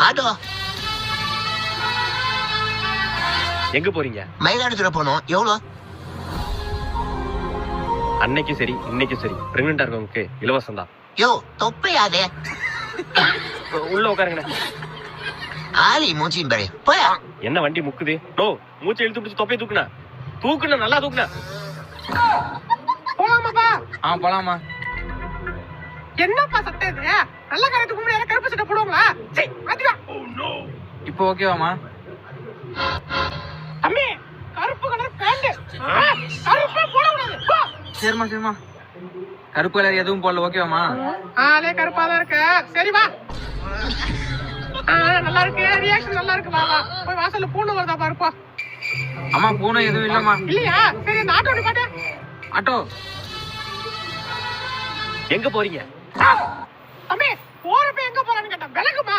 Auto. எங்க போறீங்க? மயிலாடுதுறை போனோம். எவ்வளோ? அன்னைக்கும் சரி இன்னைக்கும் சரி பிரெக்னெண்டா இருக்கவங்களுக்கு இலவசம் தான். யோ தொப்பையாதே. உள்ள உட்காருங்க. ஆலி மூச்சியும் பாரு. போயா. என்ன வண்டி முக்குது? நோ, மூச்சை இழுத்து பிடிச்சு தொப்பையை தூக்குனா நல்லா தூக்குனா. போலாமாப்பா? போலாமா. என்னப்பா சத்தம் இது? நல்ல காரியத்துக்கு முன்னாடி கருப்பு சட்டை போடுவாங்களா? சரி மாத்திவா. இப்போ ஓகேவாமா? தம்பி கருப்பு கலர் பேண்ட். கருப்பே போடக்கூடாது. போ. சரிம்மா கருப்பு கலர் எதுவும் போடல. ஓகேவாமா? ஆளே கருப்பா தான் இருக்கு. சரி வா. நல்லா இருக்கு. ரியாக்ஷன் நல்லா இருக்கு. வா போய் வாசல்ல பூனை வருதா பாருப்பா. அம்மா பூனை எதுவும் இல்லம்மா. இல்லையா? சரி இந்த ஆட்டோ நிப்பாட்டு. ஆட்டோ. எங்க போறீங்க? தம்பி போறப்ப எங்க போறான்னு கேட்டா விலகுமா.